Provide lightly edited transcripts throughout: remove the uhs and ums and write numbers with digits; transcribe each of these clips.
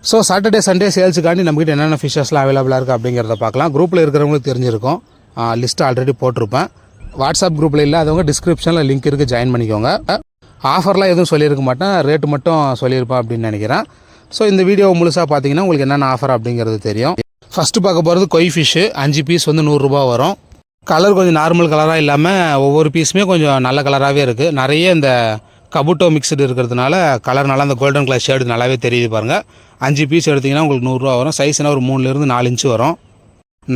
So Saturday Sunday சேல்ஸுக்காண்டி நம்மகிட்ட என்னென்ன ஃபிஷ்ஷஸ்லாம் அவைலபிளாக இருக்குது அப்படிங்கிறத பார்க்கலாம். குரூப்பில் இருக்கிறவங்களுக்கு தெரிஞ்சிருக்கும், லிஸ்ட்டு ஆல்ரெடி போட்டிருப்பேன். வாட்ஸ்அப் குரூப்பில் இல்லாதவங்க டிஸ்கிரிப்ஷனில் லிங்க் இருக்குது, ஜாயின் பண்ணிக்கோங்க. ஆஃபர்லாம் எதுவும் சொல்லியிருக்க மாட்டேன், ரேட்டு மட்டும் சொல்லியிருப்பேன் அப்படின்னு நினைக்கிறேன். ஸோ இந்த வீடியோ முழுசாக பார்த்தீங்கன்னா உங்களுக்கு என்னென்ன ஆஃபர் அப்படிங்கிறது தெரியும். ஃபஸ்ட்டு பார்க்க போகிறது கொய் ஃபிஷ்ஷு. 5 பீஸ் வந்து 100 ரூபா வரும். கலர் கொஞ்சம் நார்மல் கலராக இல்லாமல் ஒவ்வொரு பீஸுமே கொஞ்சம் நல்ல கலராகவே இருக்குது. நிறைய இந்த கபுட்டோ மிக்சடு இருக்கிறதுனால கலர் நல்லா அந்த கோல்டன் கலர் ஷேடு நல்லாவே தெரியுது பாருங்கள். 5 பீஸ் எடுத்திங்கன்னா உங்களுக்கு 100 ரூபா வரும். சைஸ்னா ஒரு 3லேருந்து 4 இன்ச்சு வரும்.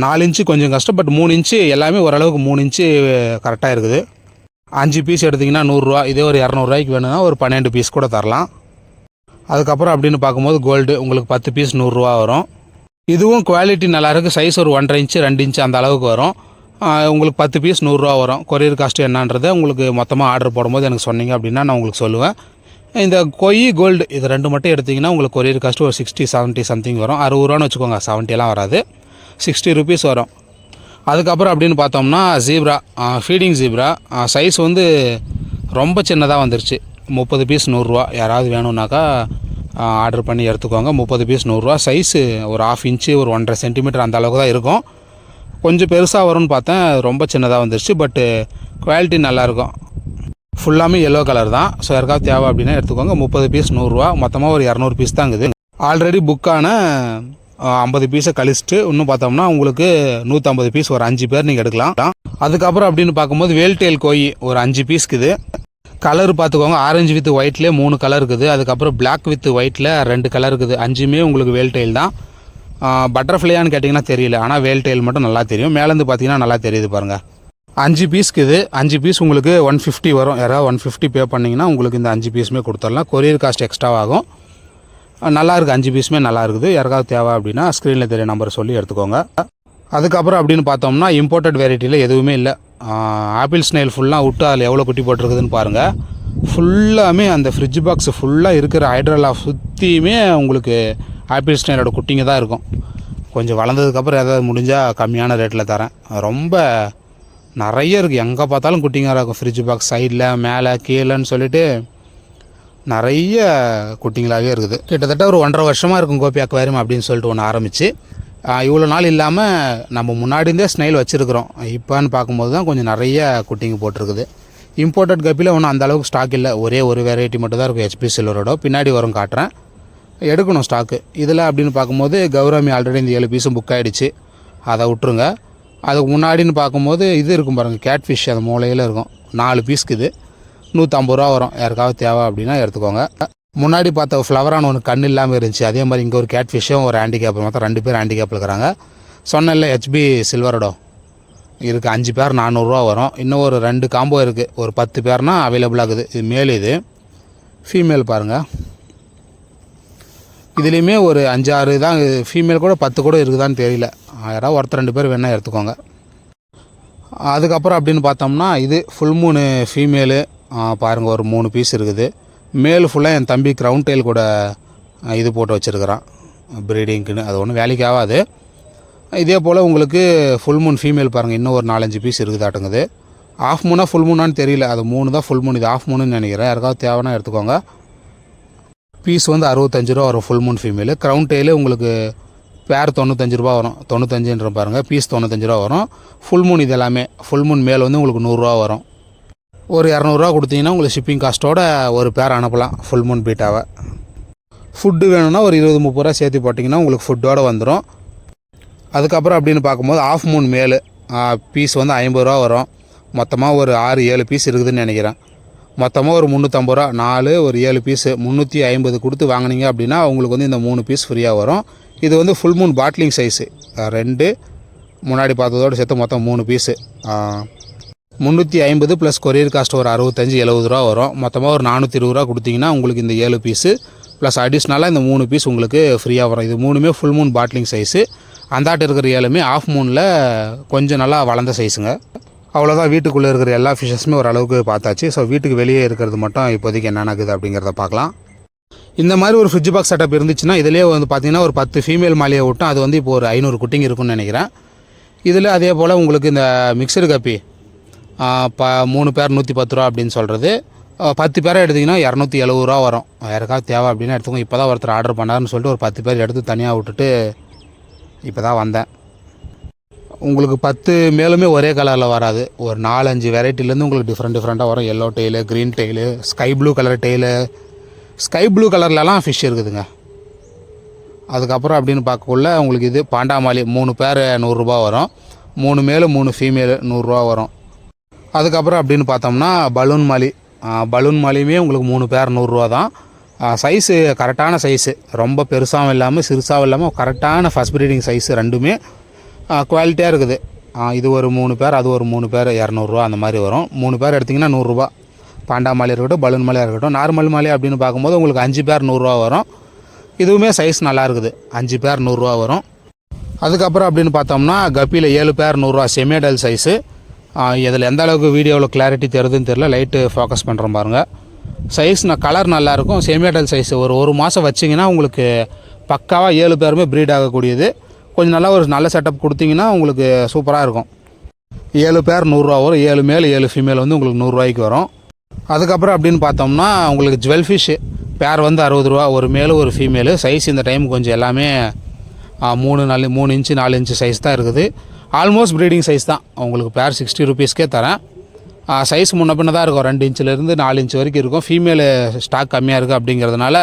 4 இன்ச்சு கொஞ்சம் கஷ்டம், பட் 3 இன்ச்சு எல்லாமே ஓரளவுக்கு 3 இன்ச்சு கரெக்டாக இருக்குது. 5 பீஸ் எடுத்திங்கன்னா 100 ரூபா. இதே ஒரு 200 ரூபாய்க்கு வேணும்னா ஒரு 12 பீஸ் கூட தரலாம். அதுக்கப்புறம் அப்படின்னு பார்க்கும்போது கோல்டு உங்களுக்கு 10 பீஸ் 100 ரூபா வரும். இதுவும் குவாலிட்டி நல்லாயிருக்கு. சைஸ் ஒரு 1.5 இன்ச்சு 2 இன்ச்சு அந்த அளவுக்கு வரும். உங்களுக்கு 10 பீஸ் 100 ரூபா வரும். கொரியர் காஸ்ட்டு என்னன்றதை உங்களுக்கு மொத்தமாக ஆர்டர் போடும்போது எனக்கு சொன்னீங்க அப்படின்னா நான் உங்களுக்கு சொல்லுவேன். இந்த கொய் கோல்டு இது 2 மட்டும் எடுத்திங்கன்னா உங்களுக்கு கொரியர் காஸ்ட்டு ஒரு 60-70 சம்திங் வரும். 60 ரூபான்னு வச்சுக்கோங்க, 70 வராது, 60 ருபீஸ் வரும். அதுக்கப்புறம் அப்படின்னு பார்த்தோம்னா ஜீப்ரா, ஃபீடிங் ஜீப்ரா. சைஸ் வந்து ரொம்ப சின்னதாக வந்துருச்சு. 30 பீஸ் 100 ரூபா. யாராவது வேணும்னாக்கா ஆர்டர் பண்ணி எடுத்துக்கோங்க. 30 பீஸ் 100 ரூபா. சைஸு ஒரு 1/2 இன்ச்சு ஒரு 1.5 சென்டிமீட்டர் அந்த அளவுக்கு தான் இருக்கும். கொஞ்சம் பெருசாக வரும்னு பார்த்தேன், ரொம்ப சின்னதாக வந்துருச்சு. பட்டு குவாலிட்டி நல்லாயிருக்கும். ஃபுல்லாமே எல்லோ கலர் தான். ஸோ யாருக்காவது தேவை அப்படின்னா எடுத்துக்கோங்க. 30 பீஸ் 100 ரூபா. மொத்தமாக ஒரு 200 பீஸ் தான் இருக்குது. ஆல்ரெடி புக்கான 50 பீஸை கழிச்சிட்டு இன்னும் பார்த்தோம்னா உங்களுக்கு 150 பீஸ் ஒரு 5 பேர் நீங்கள் எடுக்கலாம். அதுக்கப்புறம் அப்படின்னு பார்க்கும்போது வேல்டெயில் கோய் ஒரு 5 பீஸ்க்குது. கலர் பார்த்துக்கோங்க, ஆரஞ்சு வித் ஒயிட்லேயே 3 கலர் இருக்குது. அதுக்கப்புறம் பிளாக் வித் ஒயிட்டில் 2 கலர் இருக்குது. 5மே உங்களுக்கு வேல்டெயில் தான். பட்டர்ஃப்ளையான்னு கேட்டிங்கன்னா தெரியல, ஆனால் வேல்டெயில் மட்டும் நல்லா தெரியும். மேலேருந்து பார்த்தீங்கன்னா நல்லா தெரியுது பாருங்கள். 5 பீஸ்க்கு இது 5 பீஸ் உங்களுக்கு 150 வரும். யாராவது 150 பே பண்ணிங்கன்னா உங்களுக்கு இந்த 5 பீஸுமே கொடுத்துடலாம். கொரியர் காஸ்ட் எக்ஸ்ட்ரா ஆகும். நல்லா இருக்குது, 5 பீஸுமே நல்லா இருக்குது. யாருக்காவது தேவை அப்படின்னா ஸ்க்ரீனில் தெரிய நம்பர் சொல்லி எடுத்துக்கோங்க. அதுக்கப்புறம் அப்படின்னு பார்த்தோம்னா இம்போர்ட்டட் வெரைட்டியில் எதுவுமே இல்லை. ஆப்பிள் ஸ்னைல் ஃபுல்லாக விட்டு அதில் எவ்வளோ குட்டி போட்டிருக்குதுன்னு பாருங்கள். ஃபுல்லாமே அந்த ஃப்ரிட்ஜ் பாக்ஸ் ஃபுல்லாக இருக்கிற ஹைட்ரலா சுற்றியுமே உங்களுக்கு ஆப்பிள் ஸ்னைலோட குட்டிங்க தான் இருக்கும். கொஞ்சம் வளர்ந்ததுக்கப்புறம் ஏதாவது முடிஞ்சால் கம்மியான ரேட்டில் தரேன். ரொம்ப நிறைய இருக்குது, எங்கே பார்த்தாலும் குட்டிங்க இருக்கும். ஃப்ரிட்ஜ் பாக்ஸ் சைடில் மேலே கீழேன்னு சொல்லிட்டு நிறைய குட்டிங்களாகவே இருக்குது. கிட்டத்தட்ட ஒரு 1.5 வருஷமாக இருக்கும் கோபி அக்வாரியம் அப்படின்னு சொல்லிட்டு ஒன்று ஆரம்பித்து. இவ்வளோ நாள் இல்லாமல் நம்ம முன்னாடி இருந்தே ஸ்னைல் வச்சுருக்குறோம். இப்போன்னு பார்க்கும்போது தான் கொஞ்சம் நிறைய குட்டிங்க போட்டிருக்குது. இம்போர்ட்டட் கப்பியில் ஒன்றும் அந்தளவுக்கு ஸ்டாக் இல்லை. ஒரே ஒரு வெரைட்டி மட்டும் தான் இருக்கும், ஹெச்பி சில்வரோட. பின்னாடி வரும் காட்டுறேன், எடுக்கணும் ஸ்டாக்கு. இதில் அப்படின்னு பார்க்கும்போது கௌரமி ஆல்ரெடி இந்த 7 பீஸும் புக் ஆகிடுச்சு, அதை விட்டுருங்க. அதுக்கு முன்னாடின்னு பார்க்கும்போது இது இருக்கும் பாருங்கள், கேட் ஃபிஷ் அந்த மூலையில் இருக்கும். 4 பீஸ்க்கு இது 150 ரூபா வரும். யாருக்காவது தேவை அப்படின்னா எடுத்துக்கோங்க. முன்னாடி பார்த்த ஃப்ளவரான ஒன்று கண் இல்லாமல் இருந்துச்சு, அதே மாதிரி இங்கே ஒரு கேட் ஃபிஷ்ஷும் ஒரு ஹேண்டிகேப், மொத்தம் 2 பேர் ஹேண்டிகேப்பில் இருக்கிறாங்க. சொன்னல ஹெச்பி சில்வரோடோ இருக்குது. 5 பேர் 400 ரூபா வரும். இன்னும் ஒரு 2 காம்போ இருக்குது, ஒரு 10 பேர்னா அவைலபிளாக இருக்குது. இது மேல், இது ஃபீமேல் பாருங்கள். இதுலேயுமே ஒரு 5-6 தான் ஃபீமேல், கூட 10 கூட இருக்குதான்னு தெரியல. யாராவது ஒருத்தர் 2 பேர் வேணால் எடுத்துக்கோங்க. அதுக்கப்புறம் அப்படின்னு பார்த்தோம்னா இது ஃபுல் மூணு ஃபீமேலு பாருங்கள், ஒரு 3 பீஸ் இருக்குது. மேல் ஃபுல்லாக என் தம்பி க்ரௌண்ட் டெயில் கூட இது போட்டு வச்சுருக்கிறான் ப்ரீடிங்க்குன்னு. அது ஒன்றும் வேலைக்கு ஆகாது. இதே போல் உங்களுக்கு ஃபுல் மூன் ஃபீமேல் பாருங்கள், இன்னும் ஒரு 4-5 பீஸ் இருக்குதாட்டுங்குது. ஆஃப் மூணாக ஃபுல் மூணான்னு தெரியல, அது 3 தான் ஃபுல் மூன், இது ஆஃப் மூணுன்னு நினைக்கிறேன். யாருக்காவது தேவைன்னா எடுத்துக்கோங்க. பீஸ் வந்து 65 ரூபா வரும் full Moon female. Ground tail உங்களுக்கு பேர் 95 ரூபா வரும். 95ன்ற பாருங்கள், பீஸ் 95 ரூபா வரும். ஃபுல் மூன் இது எல்லாமே. ஃபுல் மூன் மேல் வந்து உங்களுக்கு 100 ரூபா வரும். ஒரு 200 ரூபா கொடுத்தீங்கன்னா உங்களுக்கு ஷிப்பிங் காஸ்ட்டோட ஒரு பேர் அனுப்பலாம் ஃபுல் மூன் பீட்டாவை. ஃபுட்டு வேணும்னா ஒரு 20-30 ரூபா சேர்த்து போட்டிங்கன்னா உங்களுக்கு ஃபுட்டோடு வந்துடும். அதுக்கப்புறம் அப்படின்னு பார்க்கும்போது ஆஃப் மூன் மேலு பீஸ் வந்து 50 ரூபா வரும். மொத்தமாக ஒரு 6-7 பீஸ் இருக்குதுன்னு நினைக்கிறேன். மொத்தமாக ஒரு 350 ரூபா, 4 ஒரு 7 பீஸு 350 கொடுத்து வாங்கினீங்க அப்படின்னா உங்களுக்கு வந்து இந்த 3 பீஸ் ஃப்ரீயாக வரும். இது வந்து ஃபுல் மூன் பாட்லிங் சைஸு 2 முன்னாடி பார்த்ததோடு சேர்த்து மொத்தம் 3 பீஸு 350 ப்ளஸ் கொரியர் காஸ்ட் ஒரு 65-70 ரூபா வரும். மொத்தமாக ஒரு 420 ரூபா கொடுத்தீங்கன்னா உங்களுக்கு இந்த 7 பீஸு ப்ளஸ் அடிஷ்னலாக இந்த 3 பீஸ் உங்களுக்கு ஃப்ரீயாக வரும். இது 3மே ஃபுல் மூன் பாட்லிங் சைஸு. அந்தாட்டு இருக்கிற 7மே ஆஃப் மூனில் கொஞ்சம் நல்லா வளர்ந்த சைஸுங்க. அவ்வளோதான், வீட்டுக்குள்ளே இருக்கிற எல்லா ஃபிஷ்ஷஸுமே ஓரளவுக்கு பார்த்தாச்சு. ஸோ வீட்டுக்கு வெளியே இருக்கிறது மட்டும் இப்போதைக்கு என்னென்ன இருக்குது அப்படிங்கிறத பார்க்கலாம். இந்த மாதிரி ஒரு ஃப்ரிட்ஜ் பாக்ஸ் செட்டப் இருந்துச்சுன்னா இதிலே வந்து பார்த்திங்கன்னா ஒரு 10 ஃபீமேல் மாலியை விட்டும் அது வந்து இப்போ ஒரு 500 குட்டிங்க இருக்குன்னு நினைக்கிறேன். இதில் அதே போல் உங்களுக்கு இந்த மிக்சடு கப்பி 3 பேர் 110 ரூபா அப்படின்னு சொல்கிறது. 10 பேரை எடுத்திங்கன்னா 270 ரூபா வரும். யாருக்காவது தேவை அப்படின்னா எடுத்துக்கோங்க. இப்போ தான் ஒருத்தர் ஆர்டர் பண்ணாருன்னு சொல்லிட்டு ஒரு 10 பேர் எடுத்து தனியாக விட்டுட்டு இப்போ தான் வந்தேன். உங்களுக்கு 10 மேலுமே ஒரே கலரில் வராது. ஒரு 4-5 வெரைட்டிலேருந்து உங்களுக்கு டிஃப்ரெண்ட்டாக வரும். Yellow tail, green tail, sky blue colour tail. Sky blue கலர்லலாம் ஃபிஷ் இருக்குதுங்க. அதுக்கப்புறம் அப்படின்னு பார்க்கக்குள்ள உங்களுக்கு இது பாண்டாமாலி 3 பேர் 100 ரூபா வரும். 3 மேலு 3 ஃபீமேலு 100 ரூபா வரும். அதுக்கப்புறம் அப்படின்னு பார்த்தோம்னா பலூன் மாலியுமே உங்களுக்கு 3 பேர் 100 ரூபா தான். சைஸு கரெக்டான சைஸு, ரொம்ப பெருசாகவும் இல்லாமல் சிறுசாகவும் இல்லாமல் கரெக்டான ஃபஸ்ட் ப்ரீடிங் சைஸு ரெண்டுமே குவாலிட்டியாக இருக்குது. இது ஒரு 3 பேர், அது ஒரு 3 பேர் 200 அந்த மாதிரி வரும். 3 பேர் எடுத்திங்கன்னா 100 ரூபா. பாண்டா மாலி இருக்கட்டும், பலூன் மாலியாக இருக்கட்டும். நார்மல் மாலி அப்படின்னு பார்க்கும்போது உங்களுக்கு 5 பேர் 100 ரூபா வரும். இதுவுமே சைஸ் நல்லா இருக்குது. 5 பேர் 100 ரூபா வரும். அதுக்கப்புறம் அப்படின்னு பார்த்தோம்னா கப்பியில் 7 பேர் 100 ரூபா செமியடல் சைஸு. இதில் எந்த அளவுக்கு வீடியோவில் கிளாரிட்டி தெரியுதுன்னு தெரியல, லைட்டு ஃபோக்கஸ் பண்ணுறோம் பாருங்கள். சைஸ் கலர் நல்லாயிருக்கும். செமியடல் சைஸு ஒரு மாதம் வச்சிங்கன்னா உங்களுக்கு பக்காவாக 7 பேருமே ப்ரீட் ஆகக்கூடியது. கொஞ்சம் நல்லா ஒரு நல்ல செட்டப் கொடுத்தீங்கன்னா உங்களுக்கு சூப்பராக இருக்கும். 7 பேர் 100 ரூபா வரும். 7 மேல் 7 ஃபீமேல் வந்து உங்களுக்கு 100 ரூபாய்க்கு வரும். அதுக்கப்புறம் அப்படின்னு பார்த்தோம்னா உங்களுக்கு ஜுவல் ஃபிஷ்ஷு பேர் வந்து 60 ரூபா. ஒரு மேலு ஒரு ஃபீமேலு. சைஸ் இந்த டைம் கொஞ்சம் எல்லாமே 3 இன்ச்சு 4 இன்ச்சு சைஸ் தான் இருக்குது. ஆல்மோஸ்ட் ப்ரீடிங் சைஸ் தான். உங்களுக்கு பேர் 60 ருபீஸ்க்கே தரேன். சைஸ் முன்ன பின்ன தான் இருக்கும். 2 இன்ச்சிலேருந்து 4 இன்ச்சு வரைக்கும் இருக்கும். ஃபீமேலு ஸ்டாக் கம்மியாக இருக்குது அப்படிங்கிறதுனால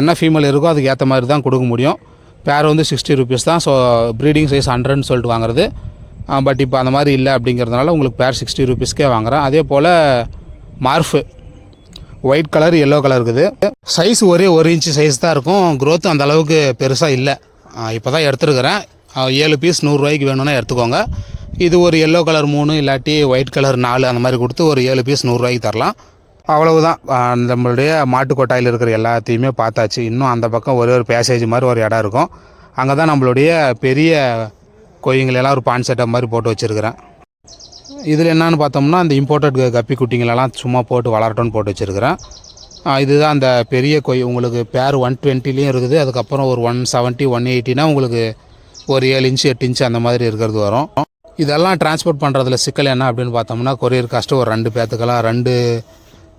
என்ன ஃபீமேல் இருக்கோ அதுக்கு ஏற்ற மாதிரி தான் கொடுக்க முடியும். பேர் வந்து 60 ருபீஸ் தான். ஸோ ப்ரீடிங் சைஸ் 100ன்னு சொல்லிட்டு வாங்குறது. பட் இப்போ அந்த மாதிரி இல்லை அப்படிங்கிறதுனால உங்களுக்கு பேர் 60 ருபீஸ்க்கே வாங்குகிறேன். அதே போல் morph white colour, yellow colour இருக்குது. சைஸ் ஒரே 1 இன்ச்சு சைஸ் தான் இருக்கும். க்ரோத் அந்த அளவுக்கு பெருசாக இல்லை. இப்போ தான் எடுத்துருக்கிறேன். 7 பீஸ் 100 ரூபாய்க்கு வேணும்னா எடுத்துக்கோங்க. இது ஒரு எல்லோ கலர் 3 இல்லாட்டி ஒயிட் கலர் 4 அந்த மாதிரி கொடுத்து ஒரு 7 பீஸ் 100 ரூபாய்க்கு தரலாம். அவ்வளவுதான். நம்மளுடைய மாட்டுக்கொட்டாயில் இருக்கிற எல்லாத்தையுமே பார்த்தாச்சு. இன்னும் அந்த பக்கம் ஒரே ஒரு பேசேஜ் மாதிரி ஒரு இடம் இருக்கும். அங்கே தான் நம்மளுடைய பெரிய கோயிங்களெல்லாம் ஒரு பான் செட்டப் மாதிரி போட்டு வச்சுருக்கிறேன். இதில் என்னென்னு பார்த்தோம்னா அந்த இம்போர்ட்டட் கப்பி குட்டிங்களெல்லாம் சும்மா போட்டு வளரட்டும்னு போட்டு வச்சுருக்கிறேன். இதுதான் அந்த பெரிய கொய். உங்களுக்கு பேர் 120லேயும் இருக்குது. அதுக்கப்புறம் ஒரு 170, 180னா உங்களுக்கு ஒரு 7 இன்ச்சு 8 இன்ச்சு அந்த மாதிரி இருக்கிறது வரும். இதெல்லாம் டிரான்ஸ்போர்ட் பண்ணுறதுல சிக்கல் என்ன அப்படின்னு பார்த்தோம்னா கொரியர் காஸ்ட்டு ஒரு 2 பேர்த்துக்கெல்லாம் 2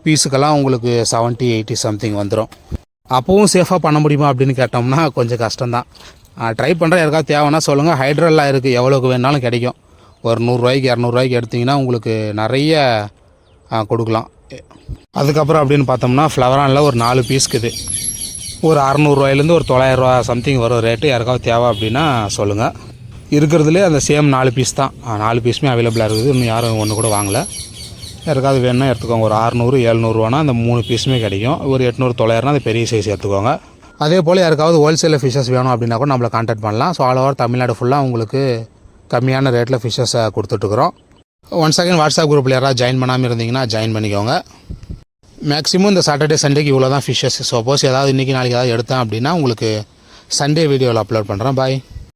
பீஸுக்கெல்லாம் உங்களுக்கு 70, 80 சம்திங் வந்துடும். அப்போவும் சேஃபாக பண்ண முடியுமா அப்படின்னு கேட்டோம்னா கொஞ்சம் கஷ்டம்தான். ட்ரை பண்ணுற யாருக்காவது தேவைன்னா சொல்லுங்கள். ஹைட்ரெல்லாம் இருக்குது, எவ்வளோக்கு வேணாலும் கிடைக்கும். ஒரு 100 ரூபாய்க்கு 200 ரூபாய்க்கு எடுத்திங்கன்னா உங்களுக்கு நிறைய கொடுக்கலாம். அதுக்கப்புறம் அப்படின்னு பார்த்தோம்னா ஃப்ளவரானில் ஒரு 4 பீஸ்க்குது ஒரு 600 ரூபாயிலேருந்து ஒரு 900 ரூபா சம்திங் வரும் ரேட்டு. யாருக்காவது தேவை அப்படின்னா சொல்லுங்கள். இருக்கிறதுலே அந்த சேம் 4 பீஸ் தான். 4 பீஸுமே அவைலபிளாக இருக்குது. இன்னும் யாரும் ஒன்று கூட வாங்கலை. யாருக்காவது வேணும்னா எடுத்துக்கோங்க. ஒரு 600, 700 ரூபானா அந்த 3 பீஸுமே கிடைக்கும். ஒரு 800, 900னா அந்த பெரிய சைஸ் எடுத்துக்கோங்க. அதே போல் யாருக்காவது ஹோல்சேலில் ஃபிஷ்ஷஸ் வேணும் அப்படின்னா கூட நம்மளை கான்டாக்ட் பண்ணலாம். ஸோ ஆல் ஓவர் தமிழ்நாடு ஃபுல்லாக உங்களுக்கு கம்மியான ரேட்டில் ஃபிஷ்ஷஸை கொடுத்துட்ருக்குறோம். ஒன்ஸ் அகைன் வாட்ஸ்அப் குரூப்பில் யாராவது ஜாயின் பண்ணாமல் இருந்தீங்கன்னா ஜாயின் பண்ணிக்கோங்க. மேக்ஸிமம் இந்த சாட்டர்டே சண்டேக்கு இவ்வளோ தான் ஃபிஷ்ஷஸ். சப்போஸ் ஏதாவது இன்றைக்கி நாளைக்கு ஏதாவது எடுத்தேன் அப்படின்னா உங்களுக்கு சண்டே வீடியோவில் அப்லோட் பண்ணுறேன். பாய்.